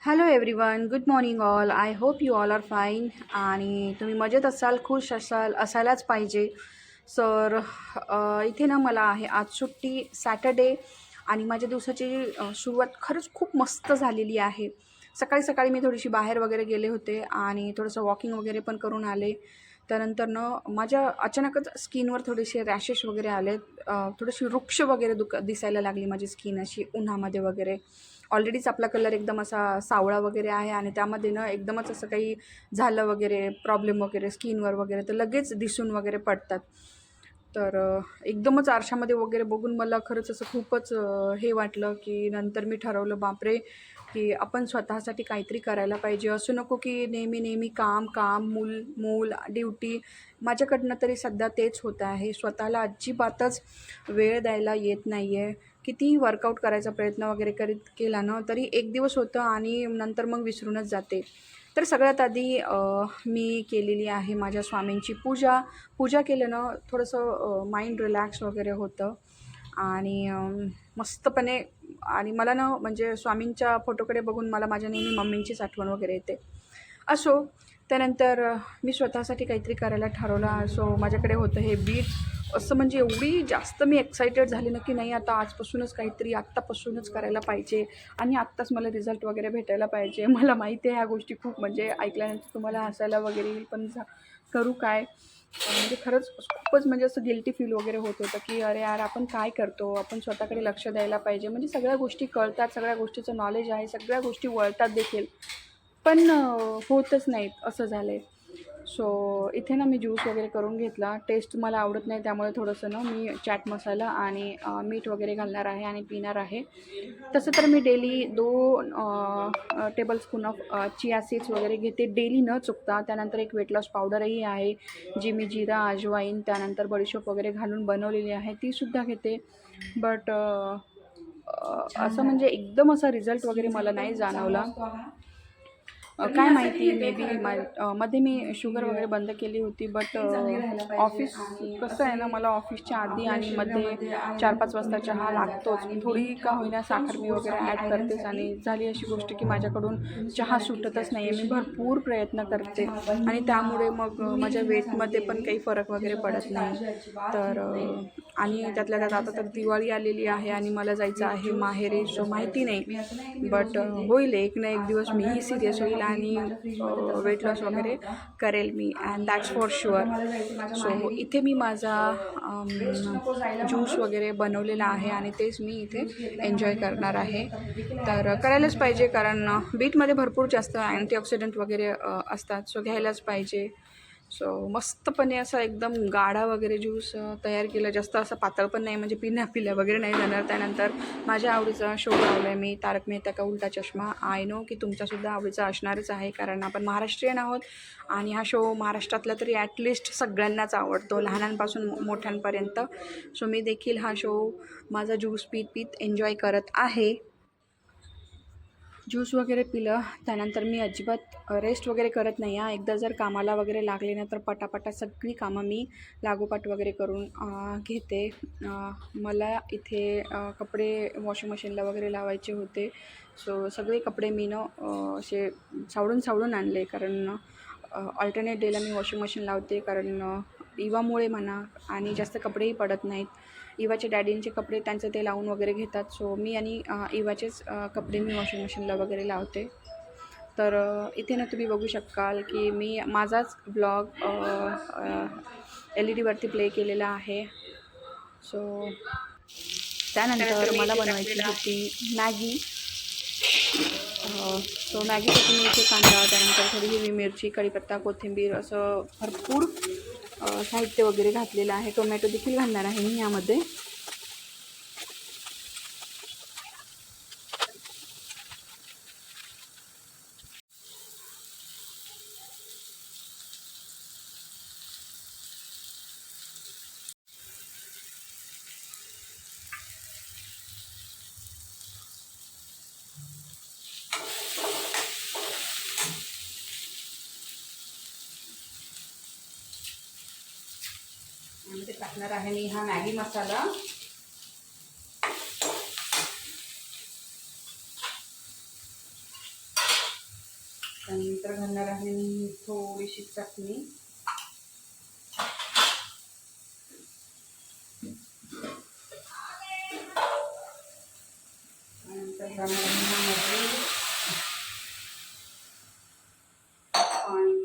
Hello everyone, good morning all. I hope you all are fine आणि तुम्ही मजेत असाल, खुश असाल, असायलाच पाहिजे. सर इथे ना मला आहे आज सुट्टी, सॅटर्डे, आणि माझ्या दिवसाची सुरुवात खरंच खूप मस्त झालेली आहे. सकाळी सकाळी मी थोडीशी बाहेर वगैरे गेले होते आणि थोडंसं वॉकिंग वगैरे पण करून आले. त्यानंतर माझ्या अचानकच स्किनवर थोडेसे रॅशेस वगैरे आले. थोडीशी वृक्ष वगैरे दिसायला लागली माझी स्किन अशी उन्हामध्ये वगैरे. ऑलरेडीच आपला कलर एकदम असा सावळा वगैरे आहे आणि त्यामध्ये एकदमच असं काही झालं वगैरे, प्रॉब्लेम वगैरे स्किनवर वगैरे, तर लगेच दिसून वगैरे पडतात. तर एकदमच आरशामध्ये वगैरे बघून मला खरंच असं खूपच हे वाटलं, की नंतर मी ठरवलं, बापरे, की आपण स्वतःसाठी काहीतरी करायला पाहिजे. असं नको की नेहमी नेहमी काम काम, मूल मूल, ड्युटी. माझ्याकडनं तरी सध्या तेच होत आहे. स्वतःला अजिबातच वेळ द्यायला येत नाही आहे. कितीही वर्कआउट करायचा प्रयत्न वगैरे केला ना, तरी एक दिवस होतं आणि नंतर मग विसरूनच जाते. तर सगळ्यात आधी मी केलेली आहे माझ्या स्वामींची पूजा. पूजा केल्यानं थोडंसं माइंड रिलॅक्स वगैरे होतं आणि मस्तपणे. आणि मला म्हणजे स्वामींच्या फोटोकडे बघून मला माझ्या नेहमी मम्मींचीच आठवण वगैरे येते. असो, त्यानंतर मी स्वतःसाठी काहीतरी करायला ठरवलं. सो माझ्याकडे होतं हे बीट. असं म्हणजे एवढी जास्त मी एक्सायटेड झाली ना, की नाही आता आजपासूनच काहीतरी आत्तापासूनच करायला पाहिजे आणि आत्ताच मला रिझल्ट वगैरे भेटायला पाहिजे. मला माहिती आहे ह्या गोष्टी खूप म्हणजे ऐकल्यानंतर तुम्हाला हसायला वगैरे येईल, पण करू काय? म्हणजे खरंच खूपच म्हणजे असं गिल्टी फील वगैरे होत होतं, की अरे यार, आपण काय करतो? आपण स्वतःकडे लक्ष द्यायला पाहिजे. म्हणजे सगळ्या गोष्टी कळतात, सगळ्या गोष्टीचं नॉलेज आहे, सगळ्या गोष्टी वळतात देखील, पण होतच नाहीत, असं झालं आहे. सो इथे मी ज्यूस वगैरे करून घेतला. टेस्ट मला आवडत नाही, त्यामुळे थोडंसं मी चाट मसाला आणि मीठ वगैरे घालणार आहे आणि पिणार आहे. तसं तर मी daily 2 tablespoon of chia seeds वगैरे घेते डेली न चुकता. त्यानंतर एक वेट लॉस पावडरही आहे, जी मी जिरा, अजवाईन, त्यानंतर बडीशोप वगैरे घालून बनवलेली आहे, तीसुद्धा घेते. बट असं म्हणजे एकदम असा रिझल्ट वगैरे मला नाही जाणवला. काय माहिती, मे बी मध्ये मी शुगर वगैरे बंद केली होती. बट ऑफिस कसं आहे ना, मला ऑफिसच्या आधी आणि मध्ये 4-5 वाजता चहा लागतोच. थोडी का होईना साखर मी वगैरे ॲड करतेच आणि झाली अशी गोष्ट की माझ्याकडून चहा सुटतच नाही आहे. मी भरपूर प्रयत्न करते आणि त्यामुळे मग माझ्या वेटमध्ये पण काही फरक वगैरे पडत नाही. तर आणि त्यातल्या त्यात आता तर दिवाळी आलेली आहे आणि मला जायचं आहे माहेरी. सो माहिती नाही, बट होईल एक ना एक दिवस मीही सिरियस होईल आणि वेट लॉस वगैरे करेल मी, and that's for sure. So इथे मी माझा ज्यूस वगैरे बनवलेला आहे आणि तेच मी इथे एन्जॉय करणार आहे. तर करायलाच पाहिजे, कारण बीटमध्ये भरपूर जास्त अँटीऑक्सिडंट वगैरे असतात, सो घ्यायलाच पाहिजे. सो मस्तपणे असा एकदम गाढा वगैरे ज्यूस तयार केला. जास्त असं पातळ पण नाही, म्हणजे पिल्या वगैरे नाही जाणार. त्यानंतर माझ्या आवडीचा शो लावला आहे मी, तारक मेहता का उलटा चष्मा. आय नो की तुमचासुद्धा आवडीचा असणारच आहे, कारण आपण महाराष्ट्रीयन आहोत आणि हा शो महाराष्ट्रातला तरी ॲटलिस्ट सगळ्यांनाच आवडतो, लहानांपासून मोठ्यांपर्यंत. सो मी देखील हा शो माझा ज्यूस पीत एन्जॉय करत आहे. ज्यूस वगैरे पिलं, त्यानंतर मी अजिबात रेस्ट वगैरे करत नाही आहे. एकदा जर कामाला वगैरे लागले ना, तर पटापटा सगळी कामं मी लागोपाठ वगैरे करून घेते. मला इथे कपडे वॉशिंग मशीनला वगैरे लावायचे होते. सो सगळे कपडे मी असे सावळून आणले, कारण अल्टरनेट डेला मी वॉशिंग मशीन लावते, कारण इवामुळे म्हणा, आणि जास्त कपडेही पडत नाहीत. इवाचे डॅडींचे कपडे त्यांचं ते लावून वगैरे घेतात. सो मी आणि इवाचेच कपडे मी वॉशिंग मशीनला वगैरे लावते. तर इथे तुम्ही बघू शकाल की मी माझाच ब्लॉग LED वरती प्ले केलेला आहे. सो त्यानंतर मला बनवायची होती मॅगी. सो मॅगीसाठी मी इथे कांदा, त्यानंतर थोडी हिरवी मिरची, कढीपत्ता, कोथिंबीर असं भरपूर साहित्य वगैरे घातलेलं आहे. टोमॅटो देखील घालणार आहे मी यामध्ये. यामध्ये टाकणार आहे मी हा मॅगी मसाला. त्यानंतर घालणार आहे मी थोडीशी चटणी. त्यानंतर घालणार आहे पाणी.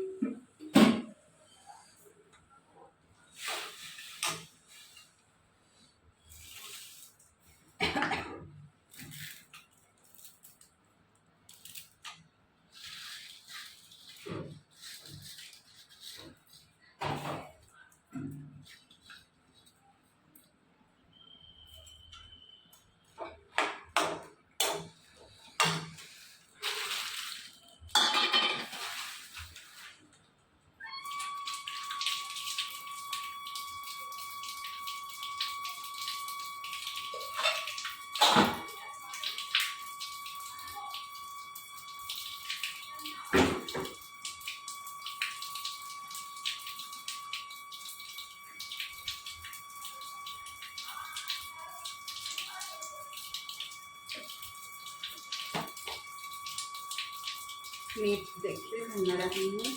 मीठ देखील घालणार आहे मी.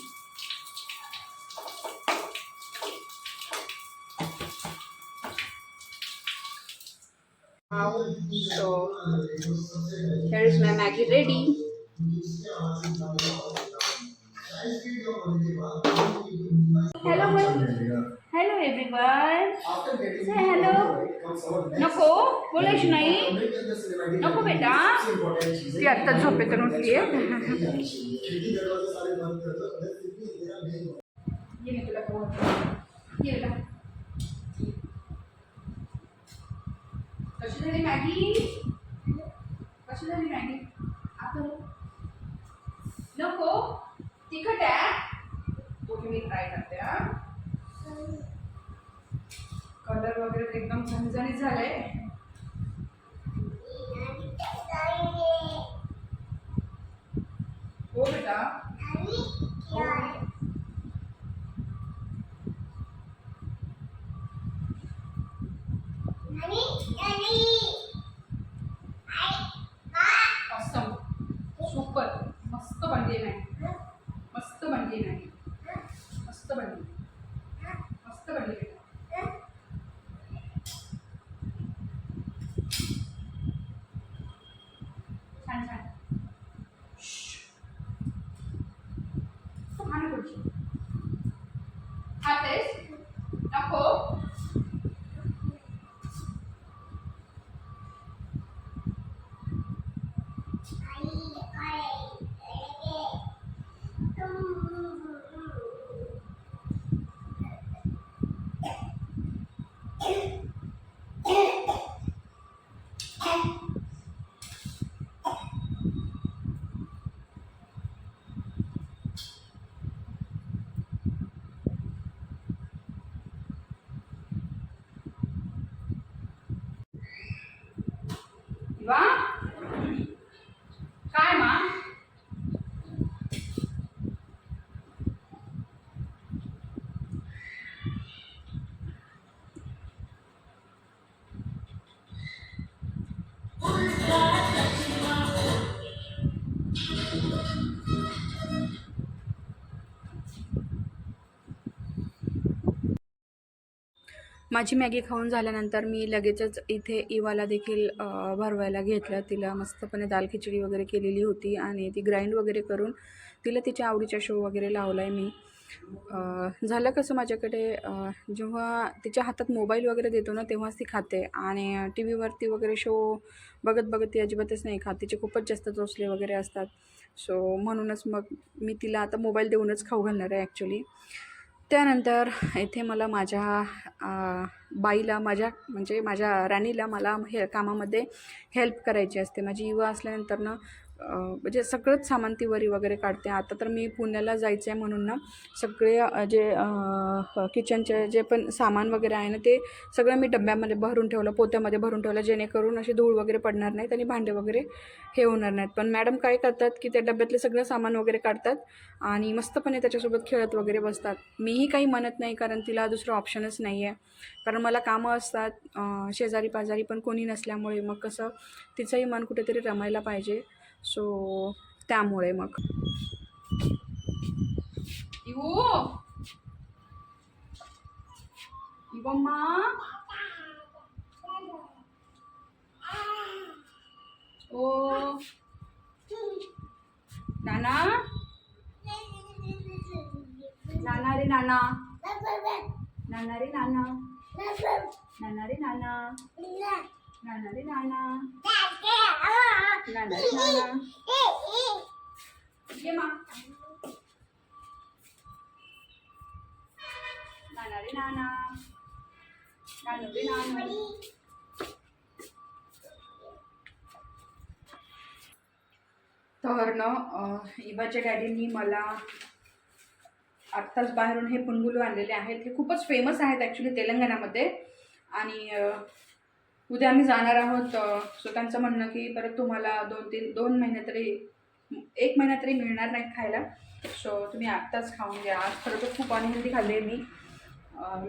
So here is my Maggie ready. Hello, hello everyone. Say hello. नको बोलायची नाही. नको बेटा. ती आत्ता झोपेतून उठली आहे. ये मी तुला खाऊ घालते. ये बेटा. कशी झाली मॅगी? कशी झाली मॅगी? आता नको तिखट आहे. ओके मी ट्राय करते. कलर वगैरे एकदम झणझणीत झाले. हो बेटा. ऑसम सुपर मस्त बनली मॅगी. मस्त बनली मॅगी. मस्त बनली. मस्त बनली बेटा. छान छान. खाणं पुढची खातेस नको. वा काय मा? माझी मॅगी खाऊन झाल्यानंतर मी लगेचच इथे इवाला देखील भरवायला घेतलं. तिला मस्तपणे दाल खिचडी वगैरे केलेली होती आणि ती ग्राइंड वगैरे करून तिला तिच्या आवडीचा शो वगैरे लावला आहे मी. झालं कसं माझ्याकडे जेव्हा तिच्या हातात मोबाईल वगैरे देतो ना तेव्हाच ती खाते आणि टी व्हीवरती वगैरे शो बघत बघत ती अजिबातच नाही खात. तिचे खूपच जास्त चोचले वगैरे असतात. सो म्हणूनच मग मी तिला आता मोबाईल देऊनच खाऊ घालणार आहे ॲक्च्युली. त्यानंतर इथे मला माझ्या बाईला म्हणजे माझ्या राणीला मला हे कामामध्ये हेल्प करायची असते. माझी युवा असल्यानंतर ना म्हणजे सगळंच सामान ती वगैरे काढते. आता तर मी पुण्याला जायचं आहे म्हणून ना सगळे जे किचनचे जे पण सामान वगैरे आहे ना ते सगळं मी डब्यामध्ये भरून ठेवलं, पोत्यामध्ये भरून ठेवलं, जेणेकरून अशी धूळ वगैरे पडणार नाहीत आणि भांडे वगैरे हे होणार नाहीत. पण मॅडम काय करतात की त्या डब्यातले सगळं सामान वगैरे काढतात आणि मस्तपणे त्याच्यासोबत खेळत वगैरे बसतात. मीही काही म्हणत नाही कारण तिला दुसरं ऑप्शनच नाही आहे. कारण मला कामं असतात शेजारी पाजारी पण कोणी नसल्यामुळे मग कसं तिचंही मन कुठेतरी रमायला पाहिजे. सो त्यामुळे मग इवो इवम्मा ओ नाना नाना रे नाना नाना रे नाना नाना रे नाना नाना रे नाना नाना रे नाना ये मा नाना रे नाना नानू रे नानू. तर ना इवाच्या डॅडींनी मला आत्ताच बाहेरून हे पुनगुलू आणलेले आहेत. हे खूपच फेमस आहेत ॲक्च्युली तेलंगणामध्ये. आणि उद्या आम्ही जाणार आहोत. सो त्यांचं म्हणणं की परत तुम्हाला 2 महिने तरी 1 महिना तरी मिळणार नाही खायला. सो तुम्ही आत्ताच खाऊन घ्या. आज खरं तर खूप अनहेल्दी खाल्ली आहे मी.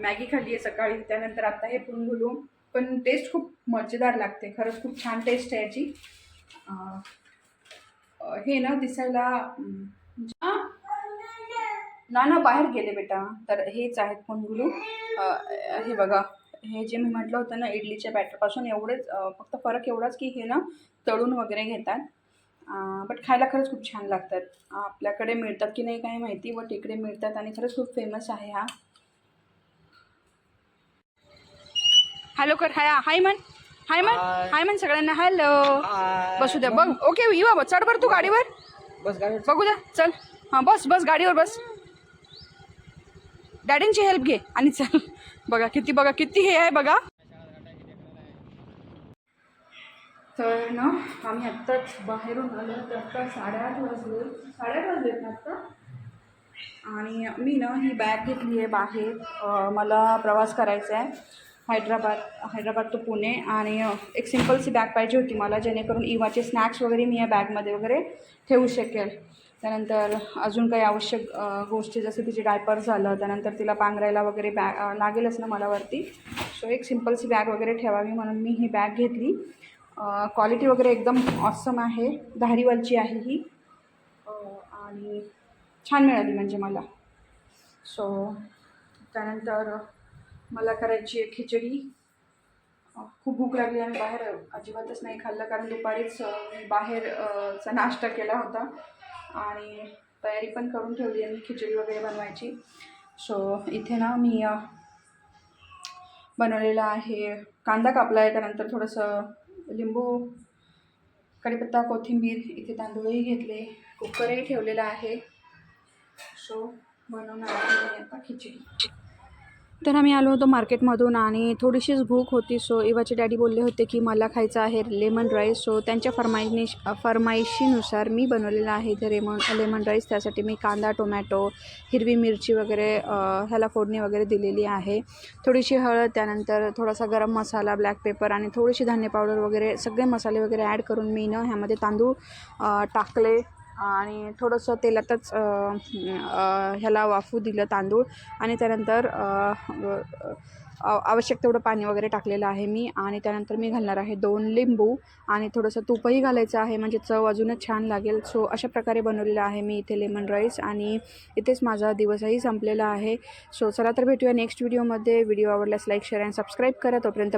मॅगी खाल्ली आहे सकाळी, त्यानंतर आत्ता हे पुनगुलू. पण टेस्ट खूप मजेदार लागते, खरंच खूप छान टेस्ट आहे याची. हे ना दिसायला नाना बाहेर गेले बेटा. तर हेच आहेत पुनगुलू. हे बघा, हे जे मी म्हटलं होतं ना इडलीच्या बॅटरपासून एवढेच, फक्त फरक एवढाच की हे ना तळून वगैरे घेतात. बट खायला खरंच खूप छान लागतात. आपल्याकडे मिळतात की नाही काय माहिती, बट इकडे मिळतात आणि खरंच खूप फेमस आहे हा. हॅलो कर, हाय मन, हाय मन, हाय मन सगळ्यांना. हॅलो, बसू द्या. बघ ओके इवा, चढ बरं तू गाडीवर. बस गाडीवर बघू द्या, चल. हां बस गाडीवर बस. डॅडींची हेल्प घे आणि चल. बघा किती हे आहे बघा. तर ना आम्ही आत्ताच बाहेरून आलो. तर आत्ता 8:30 वाजलेत ना आत्ता. आणि मी ना ही बॅग घेतली आहे बाहेर. मला प्रवास करायचा आहे हैदराबाद टू पुणे. आणि एक सिम्पलसी बॅग पाहिजे होती मला, जेणेकरून इवाचे स्नॅक्स वगैरे मी या बॅगमध्ये वगैरे ठेवू शकेल. त्यानंतर अजून काही आवश्यक गोष्टी, जसं तिचे डायपर झालं, त्यानंतर तिला पांघरायला वगैरे लागेलच ना मला वरती. सो एक सिम्पलसी बॅग वगैरे ठेवावी म्हणून मी ही बॅग घेतली. क्वालिटी वगैरे एकदम ऑसम आहे. धारीवालची आहे ही. आणि छान मिळाली म्हणजे मला. सो त्यानंतर मला करायची आहे खिचडी. खूप भूक लागली आणि बाहेर अजिबातच नाही खाल्लं, कारण दुपारीच मी बाहेरचा नाश्ता केला होता आणि तयारी पण करून ठेवली आहे मी खिचडी वगैरे बनवायची. सो इथे ना मी बनवलेला आहे. कांदा कापला आहे, त्यानंतर थोडंसं लिंबू, कढीपत्ता, कोथिंबीर. इथे तांदूळही घेतले, कुकरही ठेवलेला आहे. सो बनवणार आहे आता खिचडी. तर आम्ही आलो होतो मार्केटमधून आणि थोडीशीच भूक होती. सो इवाचे डॅडी बोलले होते की मला खायचं आहे लेमन राईस. सो त्यांच्या फरमाईशीनुसार मी बनवलेला आहे इथे लेमन राईस. त्यासाठी मी कांदा, टोमॅटो, हिरवी मिरची वगैरे ह्याला फोडणी वगैरे दिलेली आहे. थोडीशी हळद, त्यानंतर थोडासा गरम मसाला, ब्लॅक पेपर आणि थोडीशी धान्य पावडर वगैरे सगळे मसाले वगैरे ॲड करून मी ना ह्यामध्ये तांदूळ टाकले आणि थोडंसं तेलातच ह्याला वाफू दिलं तांदूळ. आणि त्यानंतर आवश्यक तेवढं पाणी वगैरे टाकलेलं आहे मी. आणि त्यानंतर मी घालणार आहे 2 लिंबू आणि थोडंसं तूपही घालायचं आहे, म्हणजे चव अजूनच छान लागेल. सो अशा प्रकारे बनवलेलं आहे मी इथे लेमन राईस. आणि इथेच माझा दिवसही संपलेला आहे. सो चला तर भेटूया नेक्स्ट व्हिडिओमध्ये. व्हिडिओ आवडल्यास लाईक, शेअर आणि सबस्क्राईब करा. तोपर्यंत